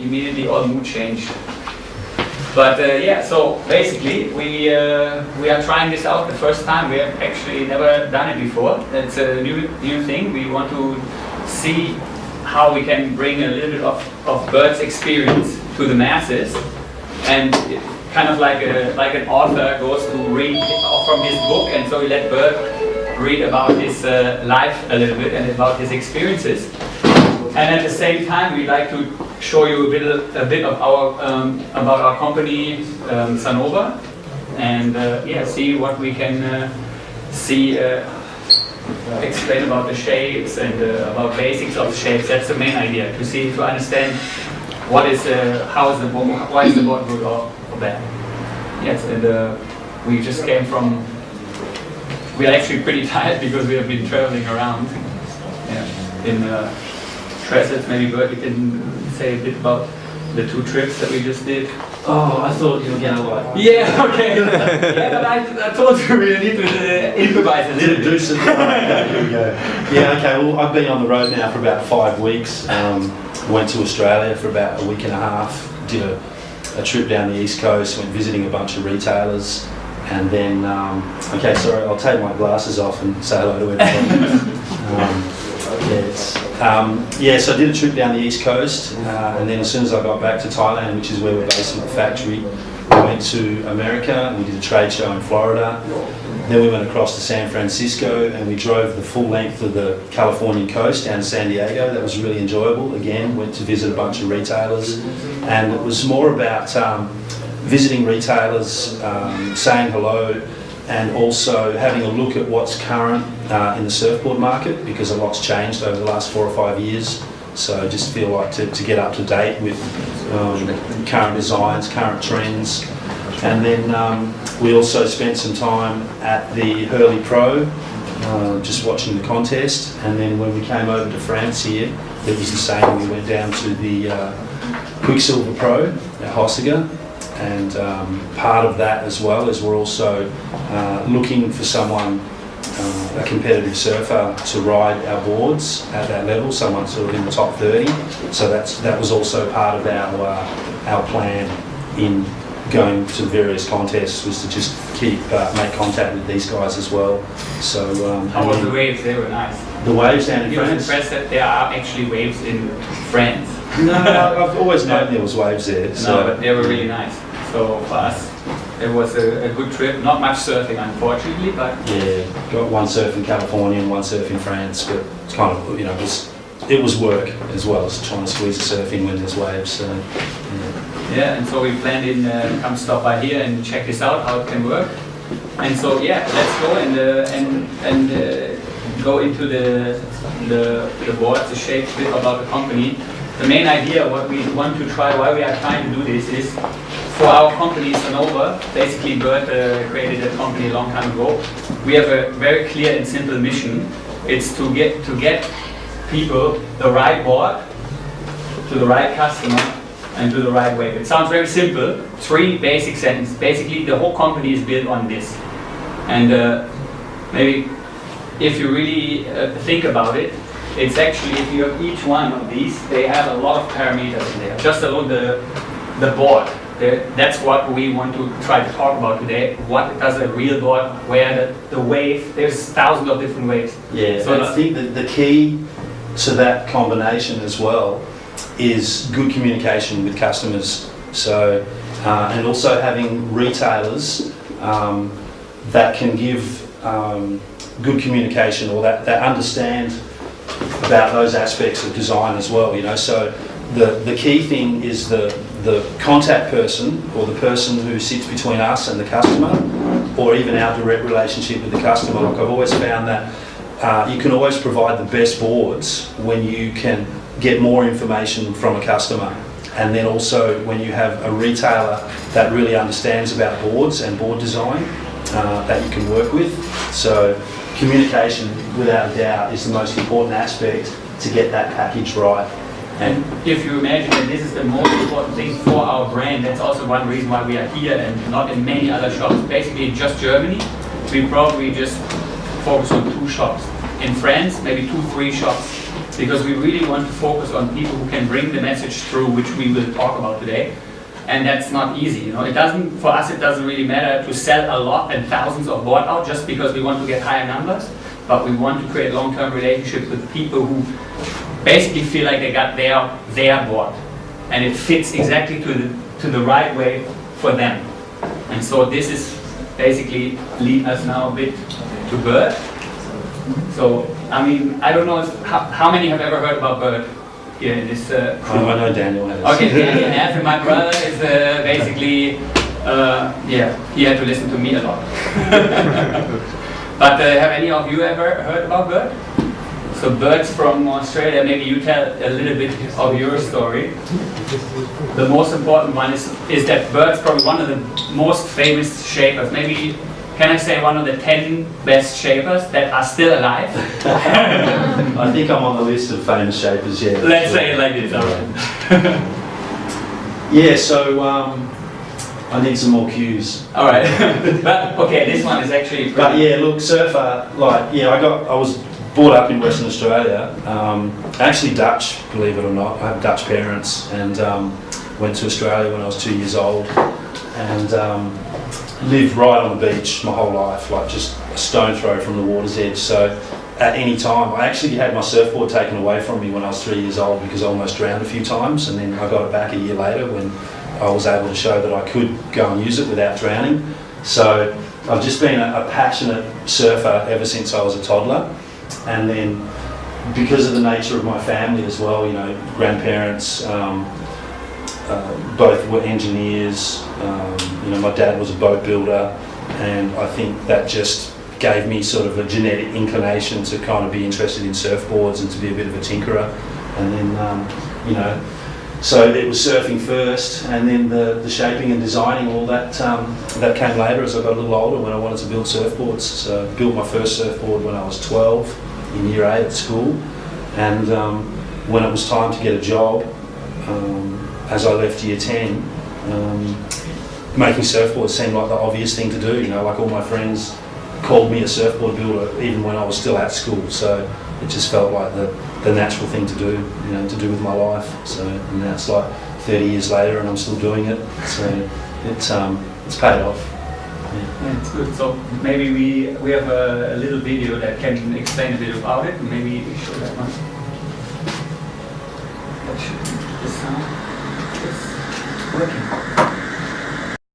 immediately all mood changed. But yeah, so basically we are trying this out the first time. We have actually never done it before. It's a new thing. We want to see how we can bring a little bit of Bert's experience to the masses, and kind of like an author goes to read from his book, and so we let Bert read about his life a little bit and about his experiences. And at the same time, we'd like to show you a bit of our about our company, Sunova, and yeah, see what we can explain about the shapes and about basics of shapes. That's the main idea, to understand what is why is the board good or bad. Yes, and we just came from. We are actually pretty tired because we have been traveling around. Yeah, in. Tresses, maybe Bert, you can say a bit about the 2 trips that we just did. Oh, I thought you were going to like... Yeah, okay. Yeah, but I told you we need to improvise a little bit. Here we go. Yeah, okay, well, I've been on the road now for about 5 weeks. Went to Australia for about a week and a half, did a trip down the East Coast, went visiting a bunch of retailers, and then, okay, sorry, I'll take my glasses off and say hello to everyone. So I did a trip down the East Coast, and then as soon as I got back to Thailand, which is where we're based in the factory, we went to America and we did a trade show in Florida. Then we went across to San Francisco and we drove the full length of the Californian coast down to San Diego. That was really enjoyable. Again, went to visit a bunch of retailers, and it was more about visiting retailers, saying hello, and also having a look at what's current in the surfboard market, because a lot's changed over the last 4 or 5 years. So I just feel like to get up to date with current designs, current trends. And then we also spent some time at the Hurley Pro, just watching the contest. And then when we came over to France here, it was the same. We went down to the Quicksilver Pro at Hossega. And part of that as well is we're also looking for someone, a competitive surfer, to ride our boards at that level, someone sort of in the top 30. So that was also part of our plan in going to various contests, was to just make contact with these guys as well. So how was the waves? They were nice. The waves down in France? I was impressed that there are actually waves in France. No, I've always known there was waves there. So. No, but they were really nice. So for us, it was a good trip. Not much surfing, unfortunately, but yeah, got one surf in California and one surf in France. But it's kind of, you know, it was work as well as trying to squeeze the surf in when there's waves. So yeah, and so we planned in come stop by here and check this out, how it can work. And so yeah, let's go and go into the boards, the shapes, a bit about the company. The main idea, what we want to try, why we are trying to do this, is for our company Sunova. Basically, Bert created a company a long time ago. We have a very clear and simple mission. It's to get people the right board to the right customer and to the right wave. It sounds very simple. 3 basic sentences. Basically, the whole company is built on this. And maybe if you really think about it, it's actually, if you have each one of these, they have a lot of parameters in there. Just alone the board. That's what we want to try to talk about today. What does a real board, where the wave, there's thousands of different waves. Yeah, so I think that the key to that combination as well is good communication with customers. So, and also having retailers that can give good communication, or that understand about those aspects of design as well, you know. So the key thing is the contact person, or the person who sits between us and the customer, or even our direct relationship with the customer. Like, I've always found that you can always provide the best boards when you can get more information from a customer, and then also when you have a retailer that really understands about boards and board design that you can work with. So communication, without a doubt, is the most important aspect to get that package right. And if you imagine that this is the most important thing for our brand, that's also one reason why we are here and not in many other shops. Basically, just Germany, we probably just focus on 2 shops. In France, maybe 2-3 shops. because we really want to focus on people who can bring the message through, which we will talk about today. And that's not easy, you know. For us, it doesn't really matter to sell a lot and thousands of board out just because we want to get higher numbers, but we want to create long-term relationships with people who basically feel like they got their board, and it fits exactly to the right way for them. And so this is basically lead us now a bit to Bert. So, I mean, I don't know how many have ever heard about Bert here in this I know Daniel has. Okay, Daniel has, and my brother is basically, he had to listen to me a lot. But have any of you ever heard about Bert? So Bert's from Australia. Maybe you tell a little bit of your story. The most important one is that Bert's probably one of the most famous shapers. Maybe, can I say one of the 10 best shapers that are still alive? I think I'm on the list of famous shapers, yeah. Let's say it like this, alright. Yeah, so I need some more cues. Alright. But okay, this one is actually pretty. But yeah, look, surfer, like, yeah, I was brought up in Western Australia, actually Dutch, believe it or not. I have Dutch parents, and went to Australia when I was 2 years old, and lived right on the beach my whole life, like just a stone throw from the water's edge. So at any time, I actually had my surfboard taken away from me when I was 3 years old because I almost drowned a few times, and then I got it back a year later when I was able to show that I could go and use it without drowning. So I've just been a passionate surfer ever since I was a toddler. And then because of the nature of my family as well, you know, grandparents, both were engineers, you know, my dad was a boat builder, and I think that just gave me sort of a genetic inclination to kind of be interested in surfboards and to be a bit of a tinkerer. And then, you know, so it was surfing first, and then the shaping and designing, all that that came later as I got a little older when I wanted to build surfboards. So I built my first surfboard when I was 12 in year 8 at school, and when it was time to get a job, as I left year 10, making surfboards seemed like the obvious thing to do. You know, like all my friends called me a surfboard builder even when I was still at school. So it just felt like the natural thing to do, you know, to do with my life. So, and now it's like 30 years later and I'm still doing it. So it's paid off. Yeah, it's good. So maybe we have a little video that can explain a bit about it. Maybe we show that one. That should be the sound. It's working.